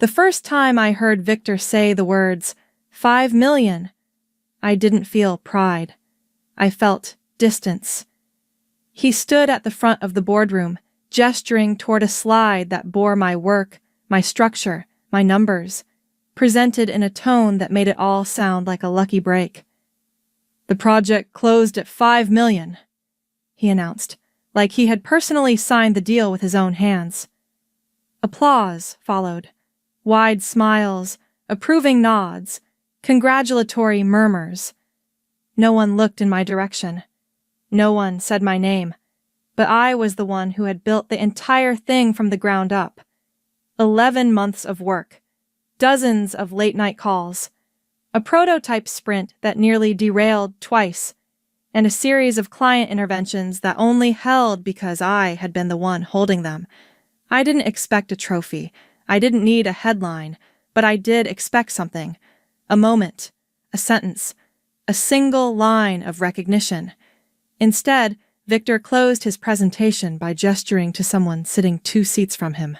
The first time I heard Victor say the words, 5 million, I didn't feel pride. I felt distance. He stood at the front of the boardroom, gesturing toward a slide that bore my work, my structure, my numbers, presented in a tone that made it all sound like a lucky break. "The project closed at 5 million, he announced, like he had personally signed the deal with his own hands. Applause followed. Wide smiles, approving nods, congratulatory murmurs. No one looked in my direction. No one said my name, but I was the one who had built the entire thing from the ground up. 11 months of work, dozens of late-night calls, a prototype sprint that nearly derailed twice, and a series of client interventions that only held because I had been the one holding them. I didn't expect a trophy. I didn't need a headline, but I did expect something. A moment, a sentence, a single line of recognition. Instead, Victor closed his presentation by gesturing to someone sitting 2 seats from him.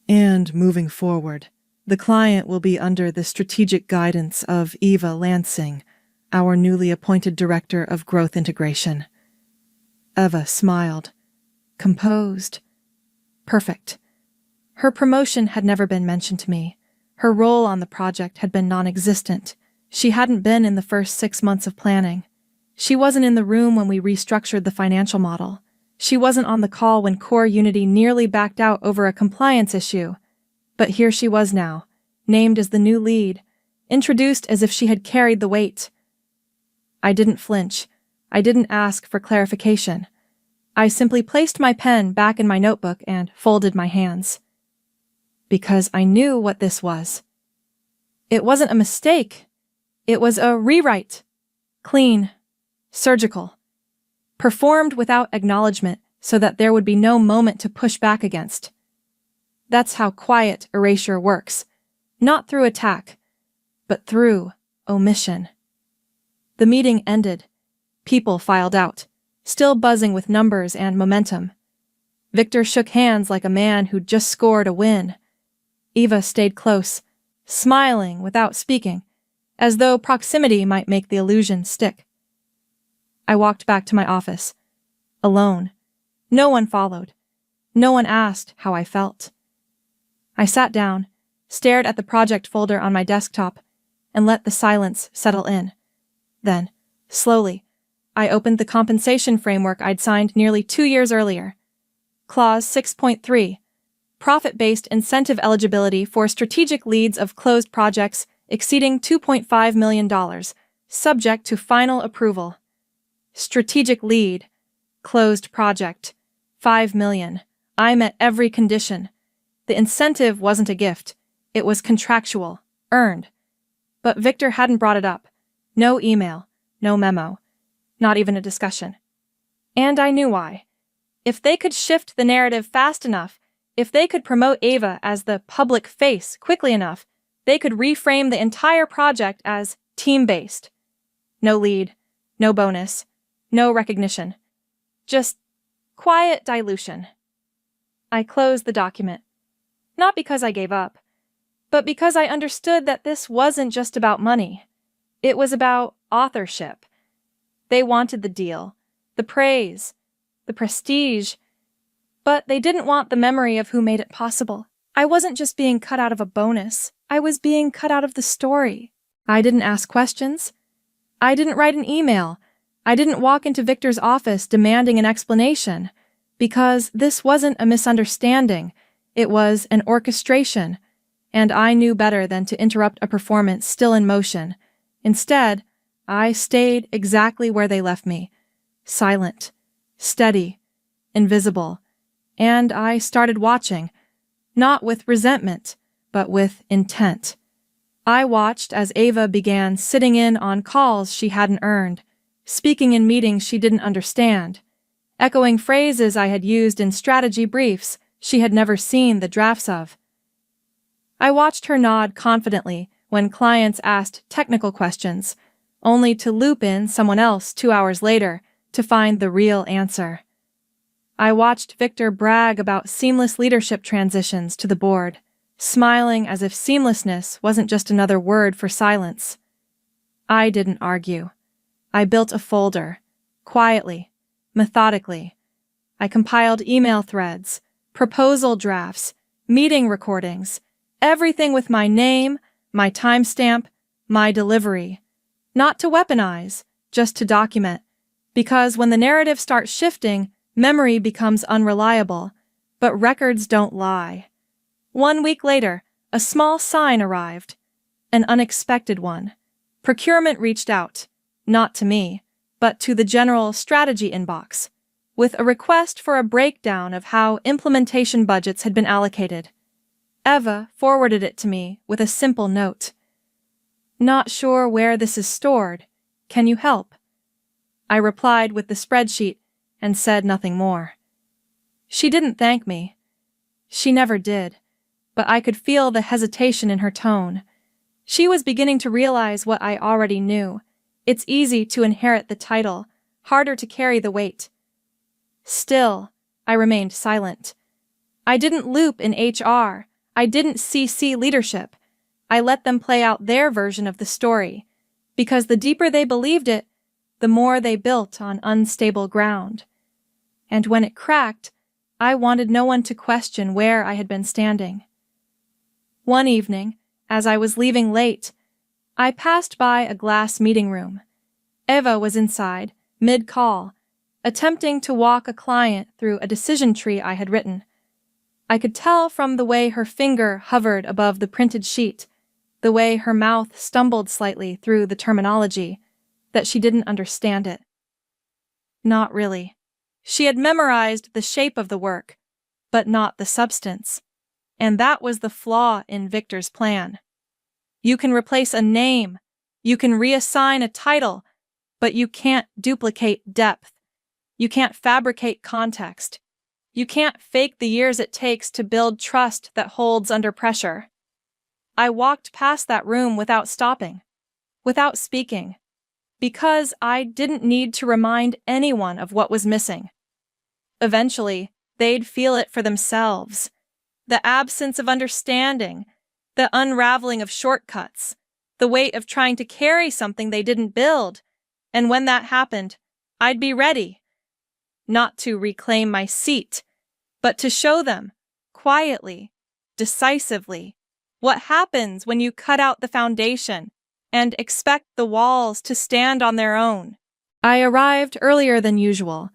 "And moving forward, the client will be under the strategic guidance of Eva Lansing, our newly appointed Director of Growth Integration." Eva smiled. Composed. Perfect. Her promotion had never been mentioned to me. Her role on the project had been non-existent. She hadn't been in the first 6 months of planning. She wasn't in the room when we restructured the financial model. She wasn't on the call when Core Unity nearly backed out over a compliance issue. But here she was now, named as the new lead, introduced as if she had carried the weight. I didn't flinch. I didn't ask for clarification. I simply placed my pen back in my notebook and folded my hands. Because I knew what this was. It wasn't a mistake. It was a rewrite. Clean. Surgical. Performed without acknowledgement so that there would be no moment to push back against. That's how quiet erasure works. Not through attack, but through omission. The meeting ended. People filed out, still buzzing with numbers and momentum. Victor shook hands like a man who'd just scored a win. Eva stayed close, smiling without speaking, as though proximity might make the illusion stick. I walked back to my office, alone. No one followed. No one asked how I felt. I sat down, stared at the project folder on my desktop, and let the silence settle in. Then, slowly, I opened the compensation framework I'd signed nearly 2 years earlier. Clause 6.3, profit-based incentive eligibility for strategic leads of closed projects exceeding $2.5 million, subject to final approval. Strategic lead, closed project, 5 million. I met every condition. The incentive wasn't a gift. It was contractual, earned. But Victor hadn't brought it up. No email, no memo, not even a discussion. And I knew why. If they could shift the narrative fast enough, if they could promote Eva as the public face quickly enough, they could reframe the entire project as team-based. No lead, no bonus, no recognition. Just quiet dilution. I closed the document. Not because I gave up, but because I understood that this wasn't just about money. It was about authorship. They wanted the deal, the praise, the prestige, but they didn't want the memory of who made it possible. I wasn't just being cut out of a bonus. I was being cut out of the story. I didn't ask questions. I didn't write an email. I didn't walk into Victor's office demanding an explanation, because this wasn't a misunderstanding. It was an orchestration, and I knew better than to interrupt a performance still in motion. Instead, I stayed exactly where they left me, silent, steady, invisible, and I started watching, not with resentment, but with intent. I watched as Eva began sitting in on calls she hadn't earned, speaking in meetings she didn't understand, echoing phrases I had used in strategy briefs she had never seen the drafts of. I watched her nod confidently when clients asked technical questions, only to loop in someone else 2 hours later to find the real answer. I watched Victor brag about seamless leadership transitions to the board, smiling as if seamlessness wasn't just another word for silence. I didn't argue. I built a folder, quietly, methodically. I compiled email threads, proposal drafts, meeting recordings, everything with my name, my timestamp, my delivery. Not to weaponize, just to document. Because when the narrative starts shifting, memory becomes unreliable, but records don't lie. 1 week later, a small sign arrived. An unexpected one. Procurement reached out, not to me, but to the general strategy inbox, with a request for a breakdown of how implementation budgets had been allocated. Eva forwarded it to me with a simple note. "Not sure where this is stored. Can you help?" I replied with the spreadsheet and said nothing more. She didn't thank me. She never did, but I could feel the hesitation in her tone. She was beginning to realize what I already knew. It's easy to inherit the title, harder to carry the weight. Still, I remained silent. I didn't loop in HR. I didn't CC leadership. I let them play out their version of the story, because the deeper they believed it, the more they built on unstable ground. And when it cracked, I wanted no one to question where I had been standing. One evening, as I was leaving late, I passed by a glass meeting room. Eva was inside, mid-call, attempting to walk a client through a decision tree I had written. I could tell from the way her finger hovered above the printed sheet, the way her mouth stumbled slightly through the terminology, that she didn't understand it. Not really. She had memorized the shape of the work, but not the substance. And that was the flaw in Victor's plan. You can replace a name, you can reassign a title, but you can't duplicate depth. You can't fabricate context. You can't fake the years it takes to build trust that holds under pressure. I walked past that room without stopping, without speaking, because I didn't need to remind anyone of what was missing. Eventually, they'd feel it for themselves. The absence of understanding, the unraveling of shortcuts, the weight of trying to carry something they didn't build. And when that happened, I'd be ready. Not to reclaim my seat, but to show them, quietly, decisively, what happens when you cut out the foundation and expect the walls to stand on their own. I arrived earlier than usual,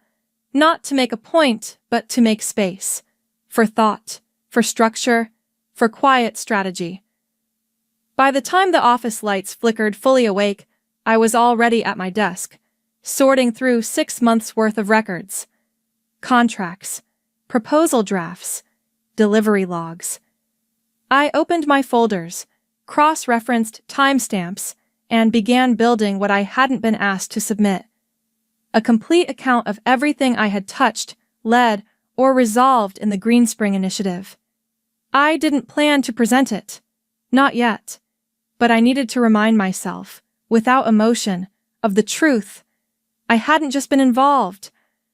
not to make a point, but to make space, for thought, for structure, for quiet strategy. By the time the office lights flickered fully awake, I was already at my desk, sorting through 6 months' worth of records. Contracts, proposal drafts, delivery logs. I opened my folders, cross-referenced timestamps, and began building what I hadn't been asked to submit. A complete account of everything I had touched, led, or resolved in the Greenspring Initiative. I didn't plan to present it. Not yet. But I needed to remind myself, without emotion, of the truth. I hadn't just been involved.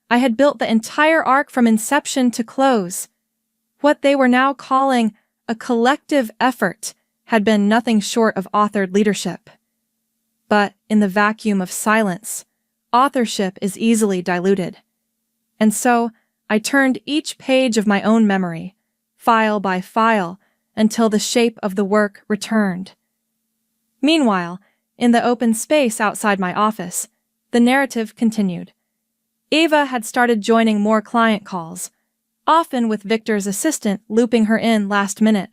I had built the entire arc from inception to close. What they were now calling a collective effort had been nothing short of authored leadership. But in the vacuum of silence, authorship is easily diluted. And so I turned each page of my own memory, file by file, until the shape of the work returned. Meanwhile, in the open space outside my office, the narrative continued. Eva had started joining more client calls, often with Victor's assistant looping her in last minute.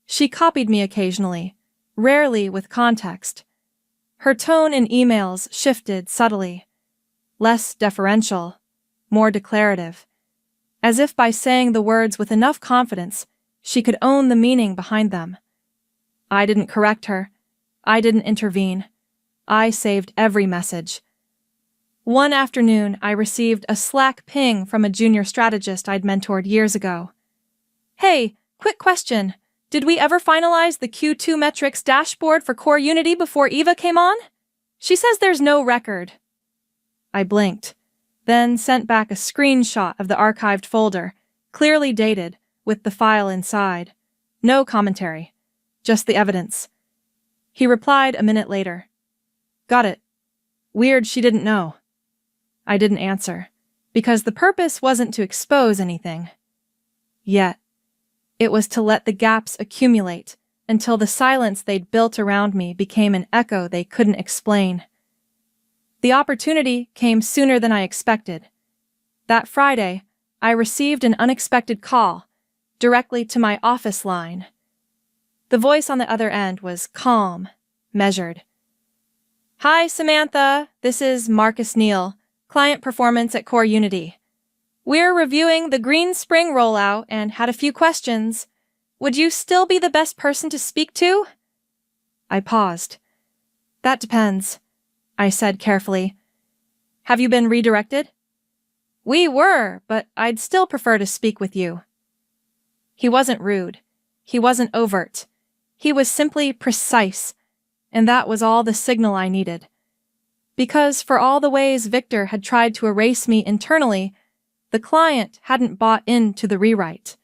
She copied me occasionally, rarely with context. Her tone in emails shifted subtly, less deferential, more declarative, as if by saying the words with enough confidence, she could own the meaning behind them. I didn't correct her. I didn't intervene. I saved every message. One afternoon, I received a Slack ping from a junior strategist I'd mentored years ago. "Hey, quick question. Did we ever finalize the Q2 metrics dashboard for Core Unity before Eva came on? She says there's no record." I blinked, then sent back a screenshot of the archived folder, clearly dated, with the file inside. No commentary. Just the evidence. He replied a minute later. Got it. Weird she didn't know. I didn't answer, because the purpose wasn't to expose anything. Yet, it was to let the gaps accumulate until the silence they'd built around me became an echo they couldn't explain. The opportunity came sooner than I expected. That Friday, I received an unexpected call, directly to my office line. The voice on the other end was calm, measured. Hi, Samantha. This is Marcus Neal, Client Performance at Core Unity. We're reviewing the Green Spring rollout and had a few questions. Would you still be the best person to speak to? I paused. That depends, I said carefully. Have you been redirected? We were, but I'd still prefer to speak with you. He wasn't rude. He wasn't overt. He was simply precise, and that was all the signal I needed. Because for all the ways Victor had tried to erase me internally, the client hadn't bought into the rewrite.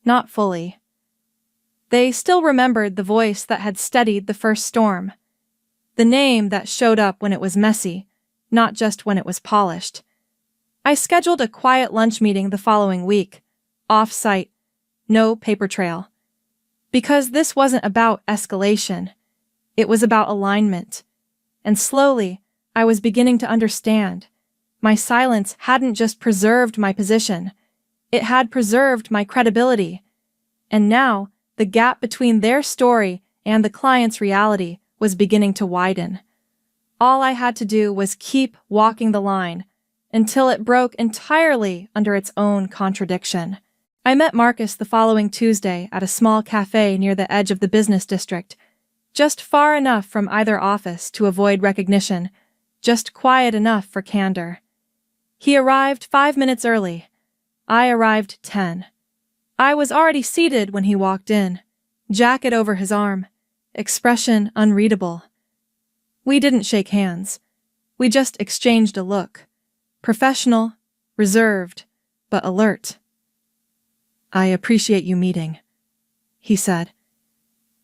Not fully. They still remembered the voice that had steadied the first storm. The name that showed up when it was messy, not just when it was polished. I scheduled a quiet lunch meeting the following week, off-site, no paper trail. Because this wasn't about escalation. It was about alignment. And slowly, I was beginning to understand. My silence hadn't just preserved my position. It had preserved my credibility. And now, the gap between their story and the client's reality was beginning to widen. All I had to do was keep walking the line until it broke entirely under its own contradiction. I met Marcus the following Tuesday at a small cafe near the edge of the business district, just far enough from either office to avoid recognition, just quiet enough for candor. He arrived 5 minutes early. I arrived 10. I was already seated when he walked in, jacket over his arm, expression unreadable. We didn't shake hands. We just exchanged a look. Professional, reserved, but alert. I appreciate you meeting, he said.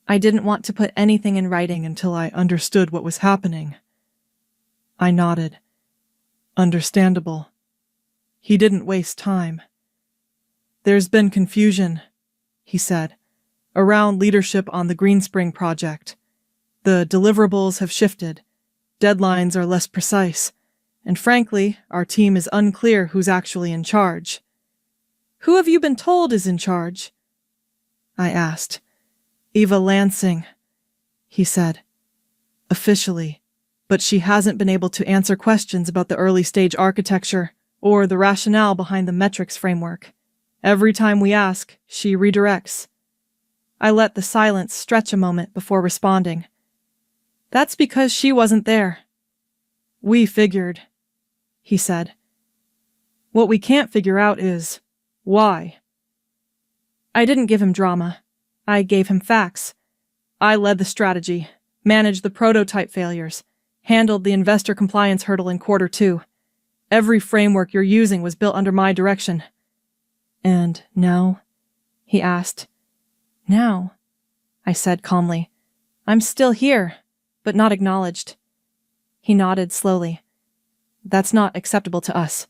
I didn't want to put anything in writing until I understood what was happening. I nodded. Understandable. He didn't waste time. There's been confusion, he said, around leadership on the Greenspring project. The deliverables have shifted. Deadlines are less precise. And frankly, our team is unclear who's actually in charge. Who have you been told is in charge? I asked. Eva Lansing, he said. Officially, but she hasn't been able to answer questions about the early-stage architecture or the rationale behind the metrics framework. Every time we ask, she redirects. I let the silence stretch a moment before responding. That's because she wasn't there. We figured, he said. What we can't figure out is why. I didn't give him drama. I gave him facts. I led the strategy, managed the prototype failures, handled the investor compliance hurdle in Q2. Every framework you're using was built under my direction. And now? He asked. Now, I said calmly. I'm still here, but not acknowledged. He nodded slowly. That's not acceptable to us.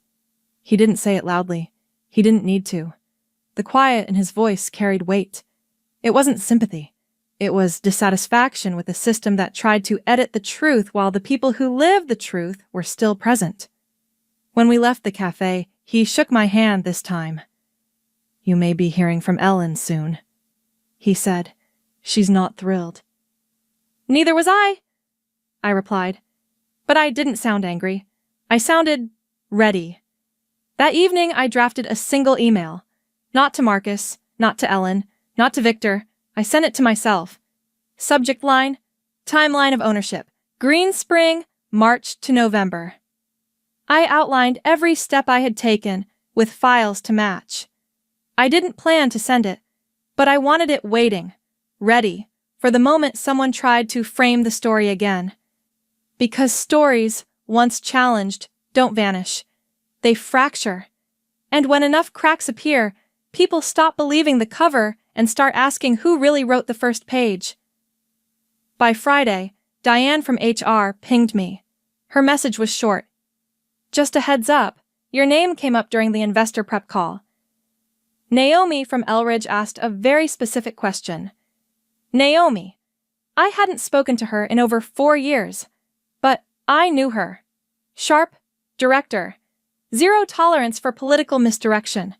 He didn't say it loudly. He didn't need to. The quiet in his voice carried weight. It wasn't sympathy. It was dissatisfaction with a system that tried to edit the truth while the people who lived the truth were still present. When we left the cafe, he shook my hand this time. You may be hearing from Ellen soon, he said. She's not thrilled. Neither was I replied. But I didn't sound angry. I sounded ready. That evening, I drafted a single email. Not to Marcus, not to Ellen, not to Victor. I sent it to myself. Subject line, timeline of ownership, Greenspring, March to November. I outlined every step I had taken with files to match. I didn't plan to send it, but I wanted it waiting, ready, for the moment someone tried to frame the story again. Because stories, once challenged, don't vanish. They fracture. And when enough cracks appear, people stop believing the cover and start asking who really wrote the first page. By Friday, Diane from HR pinged me. Her message was short. Just a heads up, your name came up during the investor prep call. Naomi from Elridge asked a very specific question. Naomi. I hadn't spoken to her in over 4 years, but I knew her. Sharp, director, zero tolerance for political misdirection.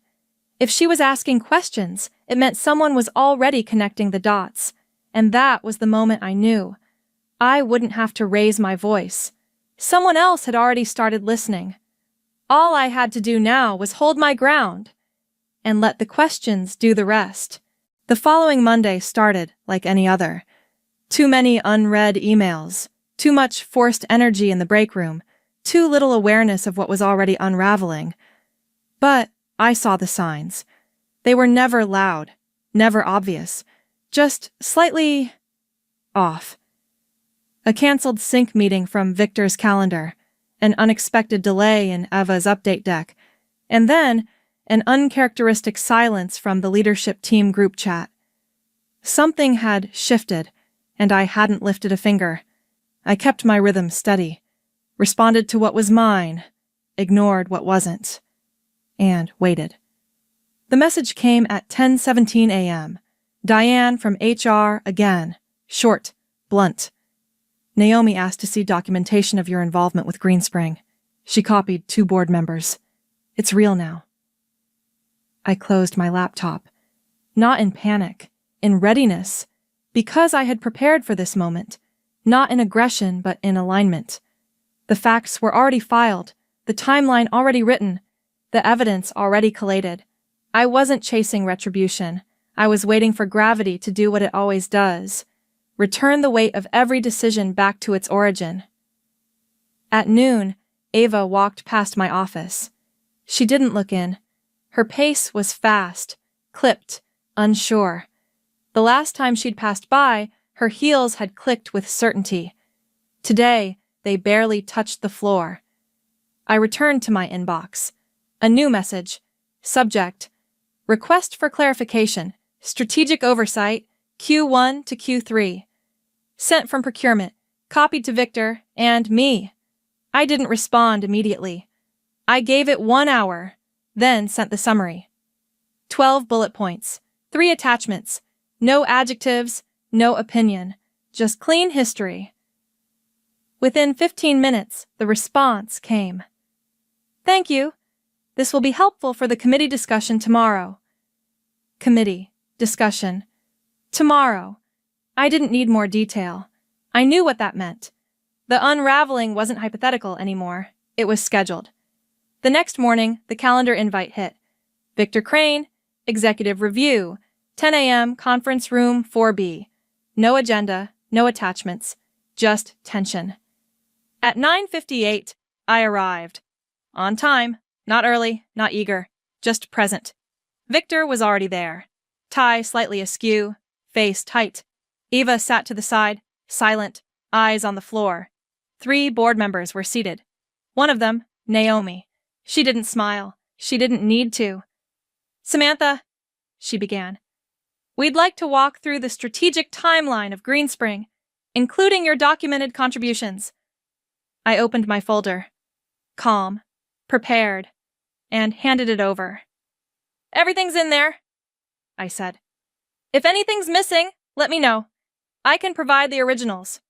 If she was asking questions, it meant someone was already connecting the dots, and that was the moment I knew. I wouldn't have to raise my voice. Someone else had already started listening. All I had to do now was hold my ground and let the questions do the rest. The following Monday started like any other. Too many unread emails, too much forced energy in the break room, too little awareness of what was already unraveling. But I saw the signs. They were never loud, never obvious, just slightly off. A canceled sync meeting from Victor's calendar, an unexpected delay in Eva's update deck, and then an uncharacteristic silence from the leadership team group chat. Something had shifted, and I hadn't lifted a finger. I kept my rhythm steady, responded to what was mine, ignored what wasn't, and waited. The message came at 10:17 a.m. Diane from HR again, short, blunt. Naomi asked to see documentation of your involvement with Greenspring. She copied 2 board members. It's real now. I closed my laptop, not in panic, in readiness, because I had prepared for this moment, not in aggression but in alignment. The facts were already filed, the timeline already written, the evidence already collated. I wasn't chasing retribution. I was waiting for gravity to do what it always does. Return the weight of every decision back to its origin. At noon, Ava walked past my office. She didn't look in. Her pace was fast, clipped, unsure. The last time she'd passed by, her heels had clicked with certainty. Today, they barely touched the floor. I returned to my inbox. A new message. Subject: Request for clarification. Strategic oversight. Q1 to Q3. Sent from procurement. Copied to Victor and me. I didn't respond immediately. I gave it 1 hour, then sent the summary. 12 bullet points. 3 attachments. No adjectives, no opinion. Just clean history. Within 15 minutes, the response came. Thank you. This will be helpful for the committee discussion tomorrow. Committee. Discussion. Tomorrow. I didn't need more detail. I knew what that meant. The unraveling wasn't hypothetical anymore. It was scheduled. The next morning, the calendar invite hit. Victor Crane, Executive Review, 10 a.m., Conference Room 4B. No agenda, no attachments, just tension. At 9:58, I arrived. On time, not early, not eager, just present. Victor was already there. Tie slightly askew, face tight. Eva sat to the side, silent, eyes on the floor. 3 board members were seated. One of them, Naomi. She didn't smile. She didn't need to. Samantha, she began, we'd like to walk through the strategic timeline of Greenspring, including your documented contributions. I opened my folder, calm, prepared, and handed it over. Everything's in there, I said. If anything's missing, let me know. I can provide the originals.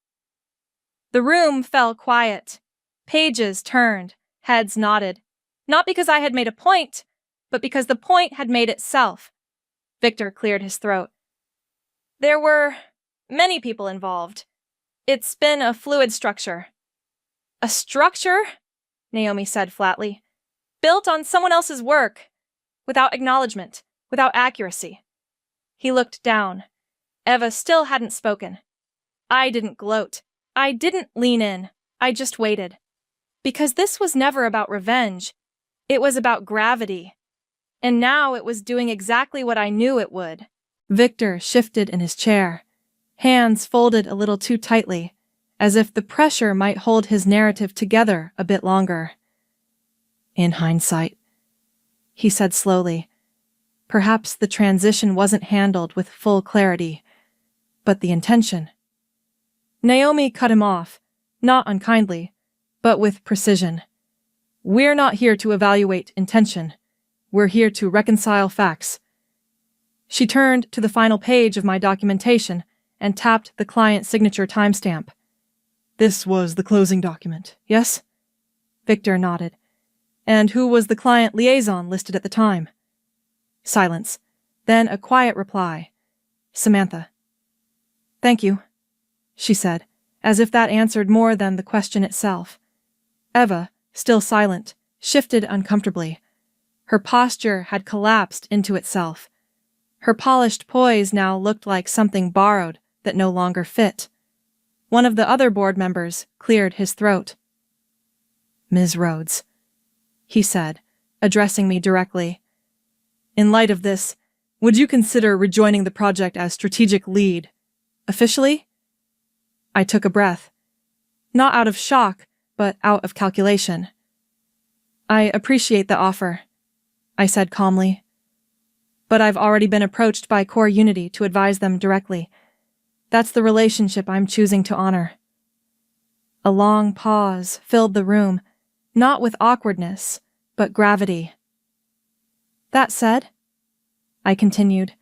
The room fell quiet. Pages turned, heads nodded. Not because I had made a point, but because the point had made itself. Victor cleared his throat. There were many people involved. It's been a fluid structure. A structure? Naomi said flatly. Built on someone else's work. Without acknowledgement, without accuracy. He looked down. Eva still hadn't spoken. I didn't gloat. I didn't lean in. I just waited. Because this was never about revenge. It was about gravity. And now it was doing exactly what I knew it would. Victor shifted in his chair, hands folded a little too tightly, as if the pressure might hold his narrative together a bit longer. In hindsight, he said slowly, Perhaps the transition wasn't handled with full clarity, but the intention. Naomi cut him off, not unkindly, but with precision. We're not here to evaluate intention. We're here to reconcile facts. She turned to the final page of my documentation and tapped the client signature timestamp. This was the closing document, yes? Victor nodded. And who was the client liaison listed at the time? Silence. Then a quiet reply. Samantha. Thank you, she said, as if that answered more than the question itself. Eva, still silent, shifted uncomfortably. Her posture had collapsed into itself. Her polished poise now looked like something borrowed that no longer fit. One of the other board members cleared his throat. Ms. Rhodes, he said, addressing me directly. In light of this, would you consider rejoining the project as strategic lead? Officially? I took a breath. Not out of shock, but out of calculation. I appreciate the offer, I said calmly. But I've already been approached by Core Unity to advise them directly. That's the relationship I'm choosing to honor. A long pause filled the room, not with awkwardness, but gravity. That said, I continued,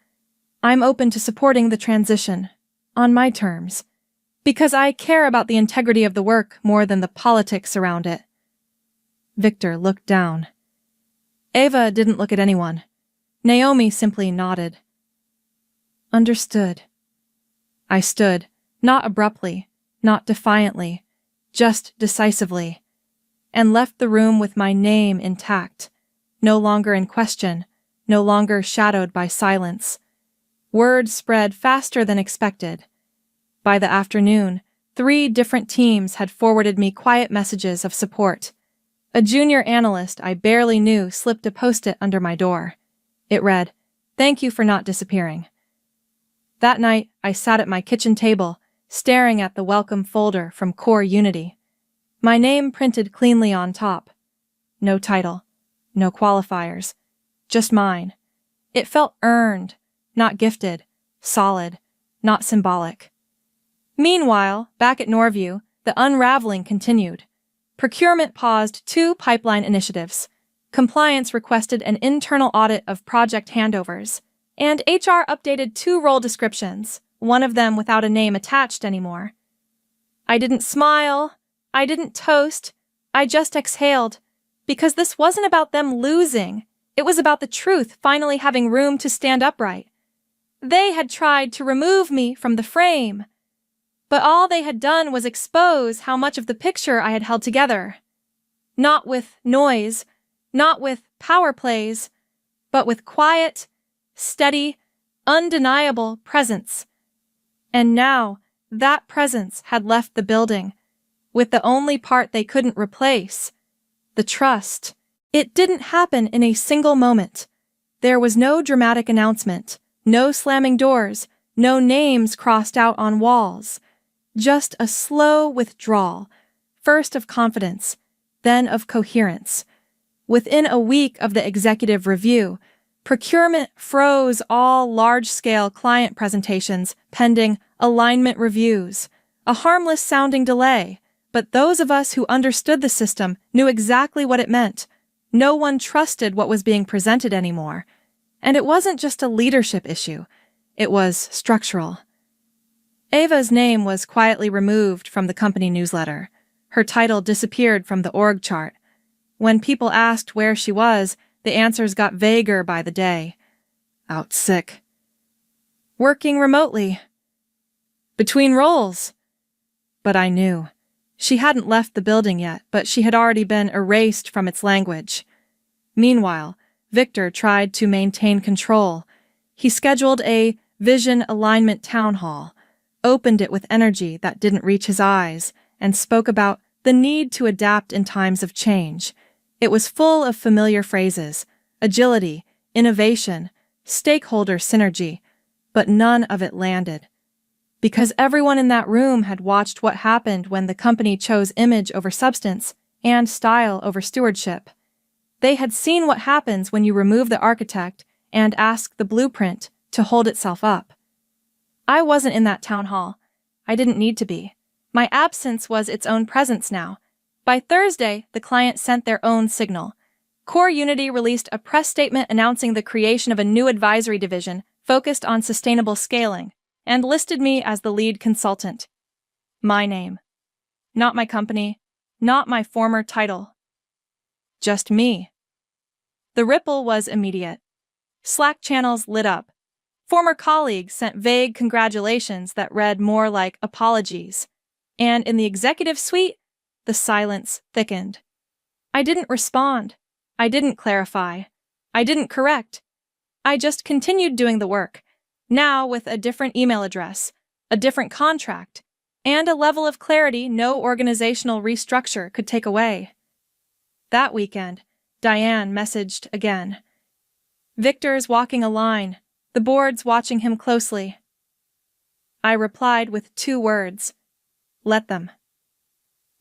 I'm open to supporting the transition, on my terms, because I care about the integrity of the work more than the politics around it. Victor looked down. Eva didn't look at anyone. Naomi simply nodded. Understood. I stood, not abruptly, not defiantly, just decisively, and left the room with my name intact, no longer in question, no longer shadowed by silence. Word spread faster than expected. By the afternoon, 3 different teams had forwarded me quiet messages of support. A junior analyst I barely knew slipped a post-it under my door. It read, "Thank you for not disappearing." That night, I sat at my kitchen table, staring at the welcome folder from Core Unity. My name printed cleanly on top. No title, no qualifiers, just mine. It felt earned, not gifted, solid, not symbolic. Meanwhile, back at Norview, the unraveling continued. Procurement paused 2 pipeline initiatives. Compliance requested an internal audit of project handovers, and HR updated 2 role descriptions, one of them without a name attached anymore. I didn't smile, I didn't toast, I just exhaled, because this wasn't about them losing, it was about the truth finally having room to stand upright. They had tried to remove me from the frame, but all they had done was expose how much of the picture I had held together. Not with noise, not with power plays, but with quiet, steady, undeniable presence. And now, that presence had left the building, with the only part they couldn't replace, the trust. It didn't happen in a single moment. There was no dramatic announcement, no slamming doors, no names crossed out on walls. Just a slow withdrawal, first of confidence, then of coherence. Within a week of the executive review, procurement froze all large-scale client presentations pending alignment reviews, a harmless-sounding delay, but those of us who understood the system knew exactly what it meant. No one trusted what was being presented anymore. And it wasn't just a leadership issue. It was structural. Eva's name was quietly removed from the company newsletter. Her title disappeared from the org chart. When people asked where she was, the answers got vaguer by the day. Out sick. Working remotely. Between roles. But I knew. She hadn't left the building yet, but she had already been erased from its language. Meanwhile, Victor tried to maintain control. He scheduled a vision alignment town hall, opened it with energy that didn't reach his eyes, and spoke about the need to adapt in times of change. It was full of familiar phrases, agility, innovation, stakeholder synergy, but none of it landed. Because everyone in that room had watched what happened when the company chose image over substance and style over stewardship. They had seen what happens when you remove the architect and ask the blueprint to hold itself up. I wasn't in that town hall. I didn't need to be. My absence was its own presence now. By Thursday, the client sent their own signal. Core Unity released a press statement announcing the creation of a new advisory division focused on sustainable scaling, and listed me as the lead consultant. My name. Not my company, not my former title. Just me. The ripple was immediate. Slack channels lit up. Former colleagues sent vague congratulations that read more like apologies. And in the executive suite, the silence thickened. I didn't respond. I didn't clarify. I didn't correct. I just continued doing the work, now with a different email address, a different contract, and a level of clarity no organizational restructure could take away. That weekend, Diane messaged again. Victor's walking a line, the board's watching him closely. I replied with 2 words. Let them.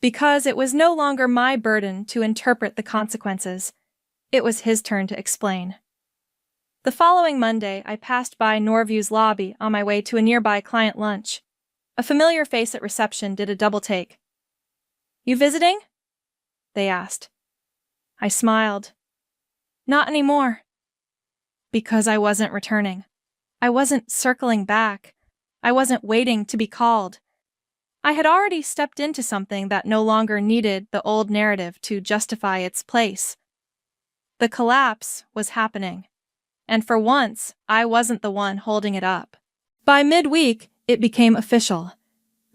Because it was no longer my burden to interpret the consequences. It was his turn to explain. The following Monday, I passed by Norview's lobby on my way to a nearby client lunch. A familiar face at reception did a double take. You visiting? They asked. I smiled. Not anymore. Because I wasn't returning. I wasn't circling back. I wasn't waiting to be called. I had already stepped into something that no longer needed the old narrative to justify its place. The collapse was happening, and for once, I wasn't the one holding it up. By midweek, it became official.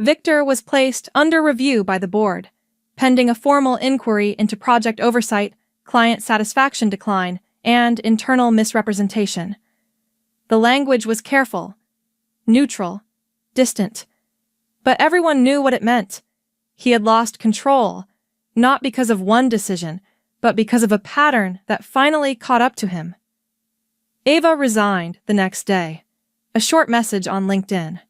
Victor was placed under review by the board, pending a formal inquiry into project oversight, client satisfaction decline, and internal misrepresentation. The language was careful, neutral, distant. But everyone knew what it meant. He had lost control, not because of one decision, but because of a pattern that finally caught up to him. Ava resigned the next day. A short message on LinkedIn.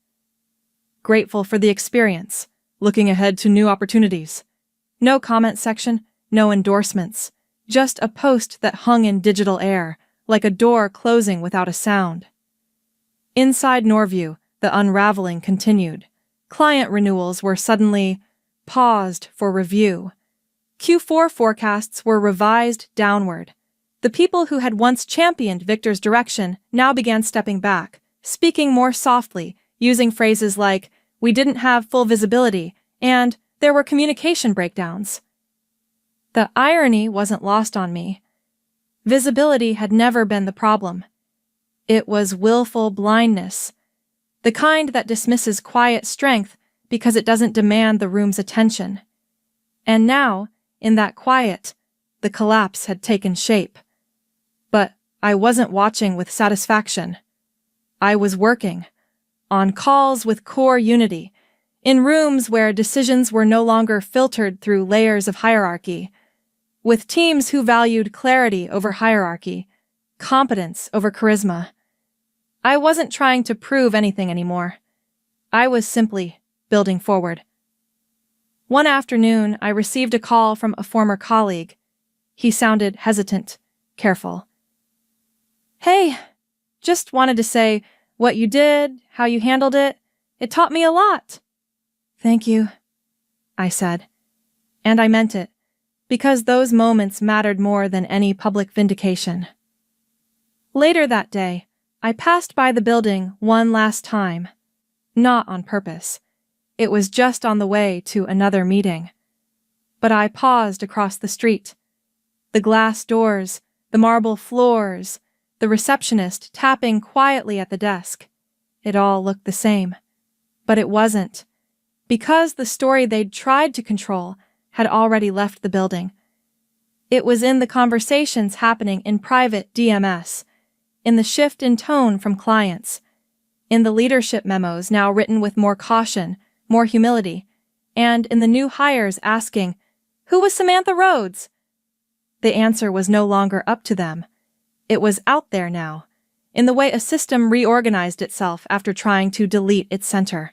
Grateful for the experience, looking ahead to new opportunities. No comment section, no endorsements. Just a post that hung in digital air, like a door closing without a sound. Inside Norview, the unraveling continued. Client renewals were suddenly paused for review. Q4 forecasts were revised downward. The people who had once championed Victor's direction now began stepping back, speaking more softly, using phrases like, "We didn't have full visibility," and "there were communication breakdowns." The irony wasn't lost on me. Visibility had never been the problem. It was willful blindness. The kind that dismisses quiet strength because it doesn't demand the room's attention. And now, in that quiet, the collapse had taken shape. But I wasn't watching with satisfaction. I was working, on calls with Core Unity, in rooms where decisions were no longer filtered through layers of hierarchy, with teams who valued clarity over hierarchy, competence over charisma. I wasn't trying to prove anything anymore. I was simply building forward. One afternoon, I received a call from a former colleague. He sounded hesitant, careful. Hey, just wanted to say what you did, how you handled it. It taught me a lot. Thank you, I said. And I meant it, because those moments mattered more than any public vindication. Later that day, I passed by the building one last time. Not on purpose. It was just on the way to another meeting. But I paused across the street. The glass doors, the marble floors, the receptionist tapping quietly at the desk. It all looked the same. But it wasn't. Because the story they'd tried to control had already left the building. It was in the conversations happening in private DMS, in the shift in tone from clients, in the leadership memos now written with more caution, more humility, and in the new hires asking, "Who was Samantha Rhodes?" The answer was no longer up to them. It was out there now, in the way a system reorganized itself after trying to delete its center,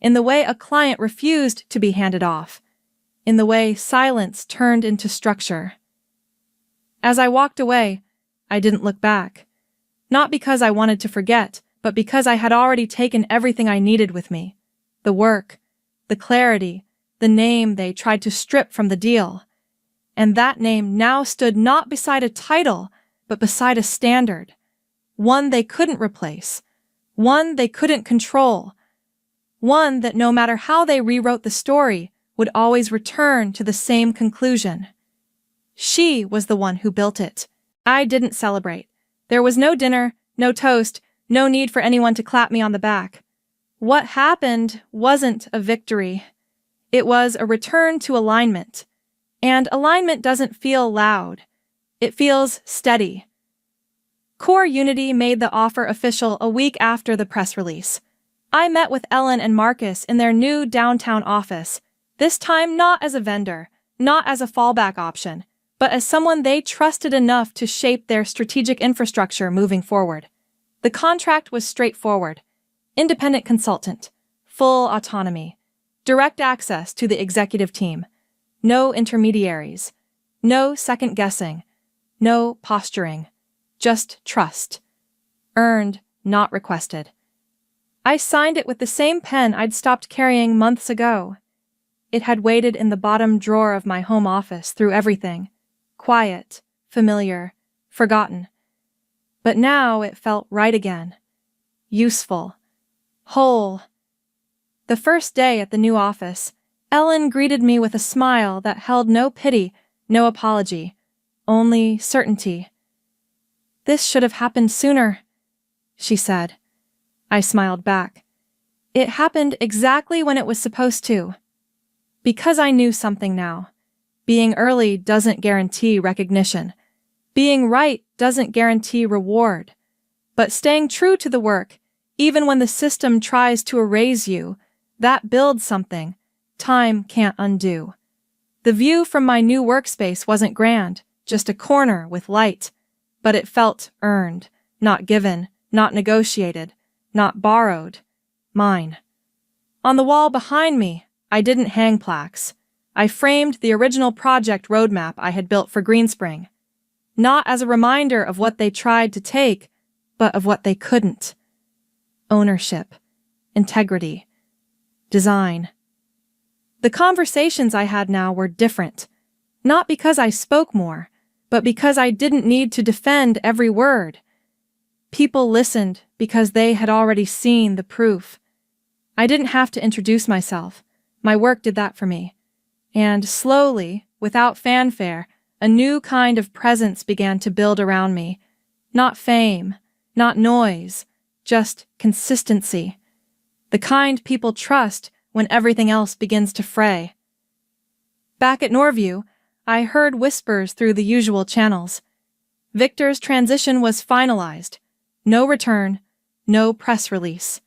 in the way a client refused to be handed off, in the way silence turned into structure. As I walked away, I didn't look back. Not because I wanted to forget, but because I had already taken everything I needed with me. The work, the clarity, the name they tried to strip from the deal. And that name now stood not beside a title, but beside a standard. One they couldn't replace. One they couldn't control. One that no matter how they rewrote the story, would always return to the same conclusion. She was the one who built it. I didn't celebrate. There was no dinner, no toast, no need for anyone to clap me on the back. What happened wasn't a victory. It was a return to alignment. And alignment doesn't feel loud. It feels steady. Core Unity made the offer official a week after the press release. I met with Ellen and Marcus in their new downtown office, this time not as a vendor, not as a fallback option, but as someone they trusted enough to shape their strategic infrastructure moving forward. The contract was straightforward. Independent consultant, full autonomy, direct access to the executive team, no intermediaries, no second guessing, no posturing, just trust. Earned, not requested. I signed it with the same pen I'd stopped carrying months ago. It had waited in the bottom drawer of my home office through everything. Quiet, familiar, forgotten. But now it felt right again. Useful. Whole. The first day at the new office, Ellen greeted me with a smile that held no pity, no apology, only certainty. "This should have happened sooner," she said. I smiled back. It happened exactly when it was supposed to. Because I knew something now. Being early doesn't guarantee recognition. Being right doesn't guarantee reward. But staying true to the work, even when the system tries to erase you, that builds something time can't undo. The view from my new workspace wasn't grand, just a corner with light. But it felt earned, not given, not negotiated, not borrowed. Mine. On the wall behind me, I didn't hang plaques. I framed the original project roadmap I had built for Greenspring. Not as a reminder of what they tried to take, but of what they couldn't. Ownership. Integrity. Design. The conversations I had now were different. Not because I spoke more, but because I didn't need to defend every word. People listened because they had already seen the proof. I didn't have to introduce myself. My work did that for me. And slowly, without fanfare, a new kind of presence began to build around me. Not fame, not noise, just consistency. The kind people trust when everything else begins to fray. Back at Norview, I heard whispers through the usual channels. Victor's transition was finalized. No return, no press release.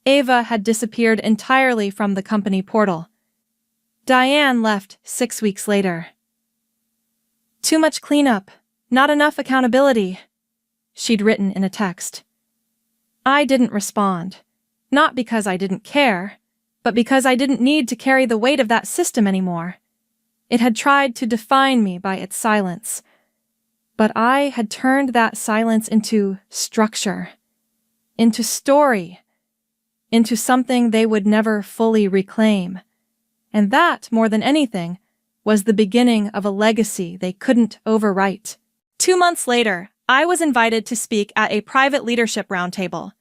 Ava had disappeared entirely from the company portal. Diane left 6 weeks later. "Too much cleanup, not enough accountability," she'd written in a text. I didn't respond, not because I didn't care, but because I didn't need to carry the weight of that system anymore. It had tried to define me by its silence. But I had turned that silence into structure, into story, into something they would never fully reclaim. And that, more than anything, was the beginning of a legacy they couldn't overwrite. 2 months later, I was invited to speak at a private leadership roundtable.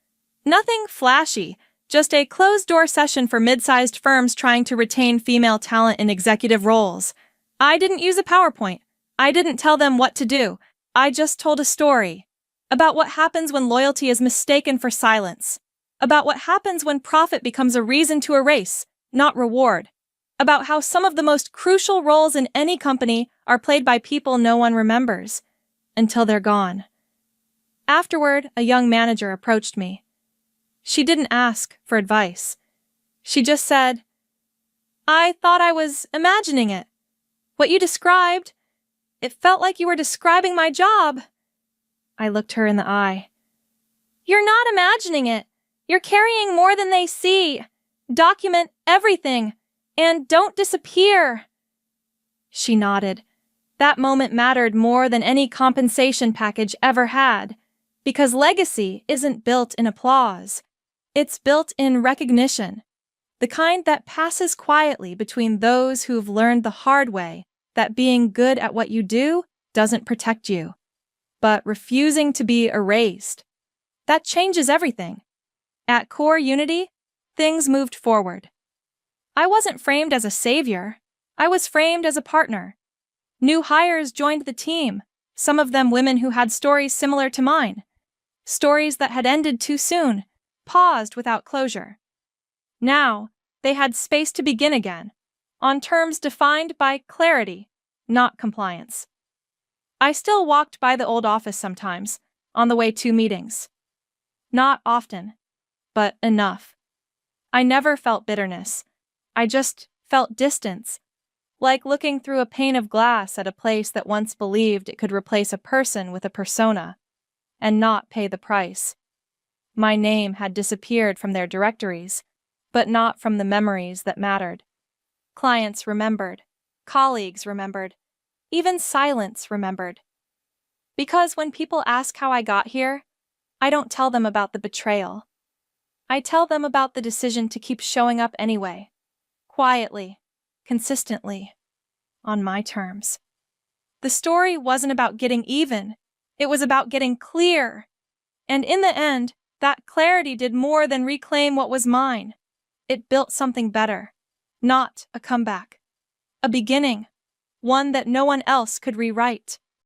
Nothing flashy, just a closed-door session for mid-sized firms trying to retain female talent in executive roles. I didn't use a PowerPoint. I didn't tell them what to do. I just told a story about what happens when loyalty is mistaken for silence, about what happens when profit becomes a reason to erase, not reward, about how some of the most crucial roles in any company are played by people no one remembers, until they're gone. Afterward, a young manager approached me. She didn't ask for advice. She just said, "I thought I was imagining it. What you described, it felt like you were describing my job." I looked her in the eye. "You're not imagining it. You're carrying more than they see. Document everything, and don't disappear." She nodded. That moment mattered more than any compensation package ever had. Because legacy isn't built in applause. It's built in recognition, the kind that passes quietly between those who've learned the hard way that being good at what you do doesn't protect you, but refusing to be erased. That changes everything. At Core Unity, things moved forward. I wasn't framed as a savior. I was framed as a partner. New hires joined the team, some of them women who had stories similar to mine. Stories that had ended too soon, paused without closure. Now, they had space to begin again, on terms defined by clarity, not compliance. I still walked by the old office sometimes, on the way to meetings. Not often, but enough. I never felt bitterness. I just felt distance, like looking through a pane of glass at a place that once believed it could replace a person with a persona, and not pay the price. My name had disappeared from their directories, but not from the memories that mattered. Clients remembered, colleagues remembered, even silence remembered. Because when people ask how I got here, I don't tell them about the betrayal. I tell them about the decision to keep showing up anyway, quietly, consistently, on my terms. The story wasn't about getting even, it was about getting clear. And in the end, that clarity did more than reclaim what was mine. It built something better, not a comeback. A beginning, one that no one else could rewrite.